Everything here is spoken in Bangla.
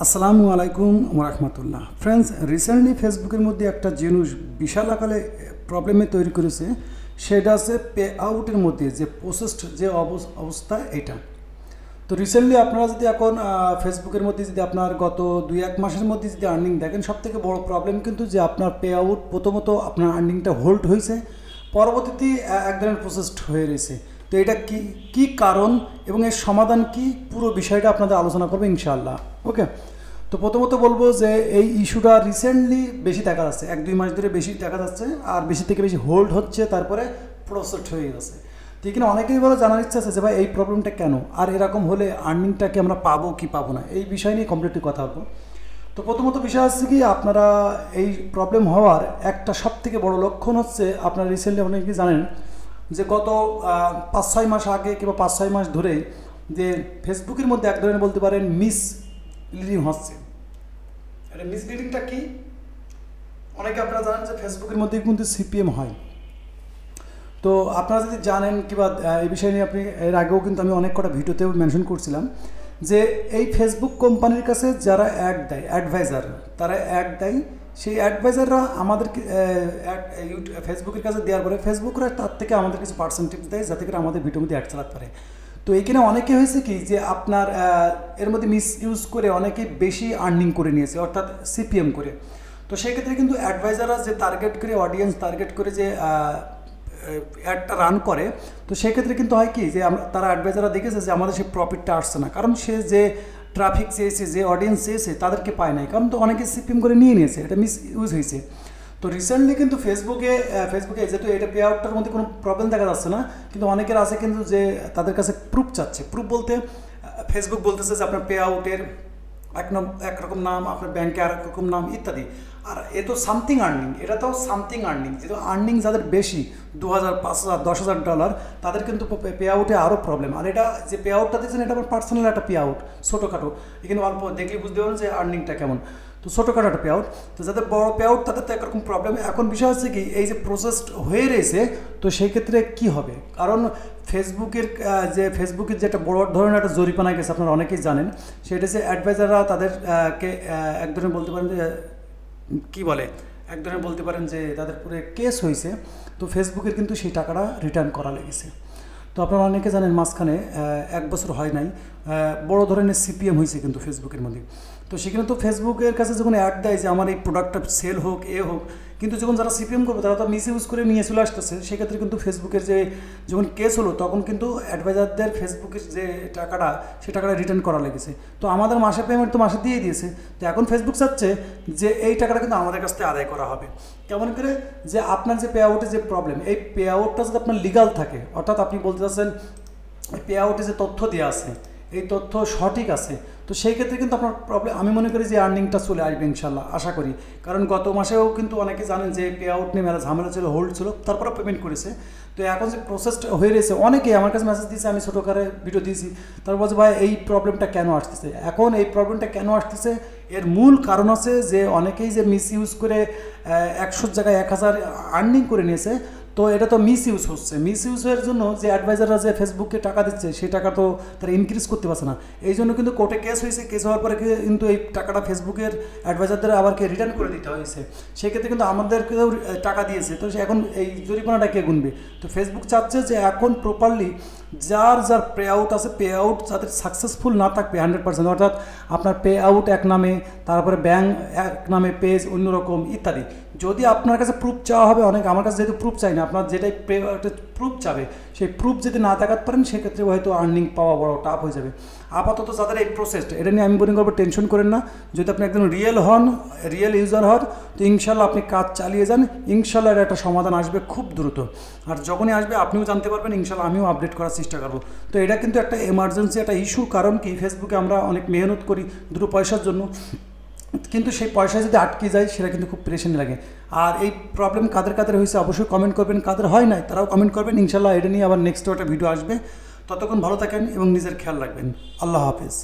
আসসালামু আলাইকুম ওরহমতুল্লাহ। ফ্রেন্ডস, রিসেন্টলি ফেসবুকের মধ্যে একটা জিনিস বিশাল আকারে প্রবলেমে তৈরি করেছে, সেটা আছে পে আউটের মধ্যে যে প্রসেসড যে অবস্থা এটা। তো রিসেন্টলি আপনারা যদি এখন ফেসবুকের মধ্যে যদি আপনার গত 2-1 মাসের মধ্যে যদি আর্নিং দেখেন, সবথেকে বড় প্রবলেম কিন্তু যে আপনার পে আউট প্রথমত আপনার আর্নিংটা হোল্ড হয়েছে, পরবর্তীতে এক ধরনের প্রসেসড হয়ে রয়েছে। তো এটা কি কারণ এবং এর সমাধান কি, পুরো বিষয়টা আপনাদের আলোচনা করবো ইনশাআল্লাহ। ওকে, তো প্রথমত বলবো যে এই ইস্যুটা রিসেন্টলি বেশি দেখা যাচ্ছে, 1-2 মাস ধরে বেশি দেখা যাচ্ছে, আর বেশি থেকে বেশি হোল্ড হচ্ছে, তারপরে প্রসেসড হয়ে যাচ্ছে। তো এখানে অনেকেই বলে জানার ইচ্ছা আছে যে ভাই এই প্রবলেমটা কেন, আর এরকম হলে আর্নিংটাকে আমরা পাবো কি পাবো না, এই বিষয় নিয়ে কমপ্লিটলি কথা বলবো। তো প্রথমত বিষয় হচ্ছে কি, আপনারা এই প্রবলেম হওয়ার একটা সবথেকে বড় লক্ষণ হচ্ছে, আপনারা রিসেন্টলি অনেকে জানেন যে গত 5-6 মাস আগে কিংবা 5-6 মাস ধরেই যে ফেসবুকের মধ্যে এক ধরনের বলতে পারেন মিসলিডিং হচ্ছে। এটা মিসলিডিংটা কি, অনেকে আপনারা জানেন যে ফেসবুকের মধ্যে কিন্তু সিপিএম হয়। তো আপনারা যদি জানেন কিংবা এই বিষয় নিয়ে আপনি এর আগেও কিন্তু আমি অনেক কটা ভিডিওতেও মেনশন করছিলাম যে এই ফেসবুক কোম্পানির কাছে যারা অ্যাড দেয়, অ্যাডভাইজার, তারা অ্যাড দেয়, সেই অ্যাডভাইজাররা আমাদের ফেসবুকের কাছে দেওয়ার পরে ফেসবুকরা তার থেকে আমাদের কিছু পার্সেন্টেজ দেয়, যাতে করে আমাদের ভিডিওর মধ্যে অ্যাড চালাতে পারে। তো এইখানে অনেকে হয়েছে কি যে আপনার এর মধ্যে মিস ইউজ করে অনেকে বেশি আর্নিং করে নিয়েছে, অর্থাৎ সিপিএম করে। তো সেক্ষেত্রে কিন্তু অ্যাডভাইজাররা যে টার্গেট করে, অডিয়েন্স টার্গেট করে যে অ্যাডটা রান করে, তো সেক্ষেত্রে কিন্তু হয় কি যে তারা অ্যাডভাইজাররা দেখেছে যে আমাদের সেই প্রফিটটা আসছে না, কারণ সে যে ট্রাফিক চেয়েছে, যে অডিয়েন্স চেয়েছে তাদেরকে পায় নাই, কারণ তো অনেকে সিপিএম করে নিয়ে নিয়েছে, এটা মিস ইউজ হয়েছে। তো রিসেন্টলি কিন্তু ফেসবুকে যেহেতু এটা পে আউটটার মধ্যে কোনো প্রবলেম দেখা যাচ্ছে না, কিন্তু অনেকের আছে কিন্তু যে তাদের কাছে প্রুফ চাচ্ছে। প্রুফ বলতে ফেসবুক বলতেছে যে আপনার পে আউটের একরকম নাম, আপনার ব্যাংকে আর রকম নাম ইত্যাদি। আর এ তো সামথিং আর্নিং, এটা তো সামথিং আর্নিং, যেহেতু আর্নিং যাদের বেশি $2,000, $5,000, $10,000, তাদের কিন্তু পে আউটে আরও প্রবলেম। আর এটা যে পে আউটটা দিচ্ছেন এটা আমার পার্সোনাল একটা পে আউট, ছোটোখাটো, এখানে অল্প দেখলে বুঝতে পারেন যে আর্নিংটা কেমন। তো ছোটোখাটো একটা পে আউট, তো যাদের বড় পে আউট তাদের তো একরকম প্রবলেম। এখন বিষয় হচ্ছে কি, এই যে প্রসেসড হয়ে রয়েছে, তো সেই ক্ষেত্রে কী হবে, কারণ ফেসবুকের যে একটা বড় ধরনের একটা জরিমানা গেছে, আপনারা অনেকেই জানেন, সেটা যে অ্যাডভাইজাররা তাদেরকে এক ধরনের বলতে পারেন যে কী বলে, এক ধরনের বলতে পারেন যে তাদের পুরো কেস হয়েছে। তো ফেসবুকের কিন্তু সেই টাকাটা রিটার্ন করা লেগেছে। তো আপনারা অনেকে জানেন মাঝখানে 1 বছর হয় নাই, বড় ধরনের সিপিএম হয়েছে কিন্তু ফেসবুকের মধ্যে। তো সেখানে তো ফেসবুকের কাছে যখন অ্যাড দেয় যে আমার এই প্রোডাক্টটা সেল হোক, হোক, কিন্তু যখন যারা সিপিএম করবে তারা তো মিস ইউজ করে নিয়ে চলে আসতেছে। সেক্ষেত্রে কিন্তু ফেসবুকের যে যখন কেস হলো, তখন কিন্তু অ্যাডভাইজারদের ফেসবুকের যে টাকাটা, সে টাকাটা রিটার্ন করা লেগেছে। তো আমাদের মাসে পেমেন্ট তো মাসে দিয়ে দিয়েছে, তো এখন ফেসবুক চাচ্ছে যে এই টাকাটা কিন্তু আমাদের কাছ থেকে আদায় করা হবে। কেমন করে, যে আপনার যে পে আউটের যে প্রবলেম, এই পে আউটটা যদি আপনার লিগাল থাকে, অর্থাৎ আপনি বলতে চাচ্ছেন পে আউটে যে তথ্য দেওয়া আছে এই তথ্য সঠিক আছে, তো সেই ক্ষেত্রে কিন্তু আপনার প্রবলেম, আমি মনে করি যে আর্নিংটা চলে আসবে ইনশাল্লাহ, আশা করি। কারণ গত মাসেও কিন্তু অনেকে জানেন যে পে আউট নিয়ে মেলা ঝামেলা ছিল, হোল্ড ছিল, তারপরে পেমেন্ট করেছে। তো এখন যে প্রসেসটা হয়ে রয়েছে, অনেকেই আমার কাছে মেসেজ দিয়েছে, আমি ছোটো করে ভিডিও দিয়েছি, তারপর বলছে ভাই এই প্রবলেমটা কেন আসতেছে। এখন এই প্রবলেমটা কেন আসতেছে, এর মূল কারণ আছে যে অনেকেই যে মিস ইউজ করে 100 জায়গায় 1000 আর্নিং করে নিয়েছে। তো এটা তো মিস ইউজ হচ্ছে, মিস ইউজের জন্য যে অ্যাডভাইজাররা যে ফেসবুককে টাকা দিচ্ছে, সেই টাকা তো তারা ইনক্রিজ করতে পারছে না। এই জন্য কিন্তু কোর্টে কেস হয়েছে, কেস হওয়ার পরে কিন্তু এই টাকাটা ফেসবুকের অ্যাডভাইজারদের আবারকে রিটার্ন করে দিতে হয়েছে। সেক্ষেত্রে কিন্তু আমাদেরকেও টাকা দিয়েছে, তো এখন এই জরিমানাটা কে গুনবে। তো ফেসবুক চাচ্ছে যে এখন প্রপারলি যার পে আউট আছে, পে আউট যাদের সাকসেসফুল না থাকবে 100%, অর্থাৎ আপনার পে আউট এক নামে, তারপরে ব্যাংক এক নামে, পেজ অন্যরকম ইত্যাদি, যদি আপনার কাছে প্রুফ চাওয়া হবে, অনেক আমার কাছে যেহেতু প্রুফ চাই না, আপনার যেটাই প্রুফ চাবে সেই প্রুফ যদি না দেখাতে পারেন, সেক্ষেত্রে হয়তো আর্নিং পাওয়া বড় টাফ হয়ে যাবে। আপাতত যাদের এই প্রসেসটা, এটা নিয়ে আমি মনে করবো টেনশন করেন না। যদি আপনি একদম রিয়েল ইউজার হন, তো ইনশাল্লাহ আপনি কাজ চালিয়ে যান, ইনশাল্লাহ এর একটা সমাধান আসবে খুব দ্রুত। আর যখনই আসবে আপনিও জানতে পারবেন, ইনশাল্লাহ আমিও আপডেট করার চেষ্টা করবো। তো এটা কিন্তু একটা এমার্জেন্সি একটা ইস্যু, কারণ কি ফেসবুকে আমরা অনেক মেহনত করি দুটো পয়সার জন্য, কিন্তু সেই পয়সা যদি আটকে যায় সেটা কিন্তু খুব পেরেশানি লাগে। আর এই প্রবলেম কাদের হয়েছে অবশ্যই কমেন্ট করবেন, কাদের হয় নাই তারাও কমেন্ট করবেন, ইনশাল্লাহ এটা নিয়ে আবার নেক্সট একটা ভিডিও আসবে। ততক্ষণ ভালো থাকেন এবং নিজের খেয়াল রাখবেন। আল্লাহ হাফেজ।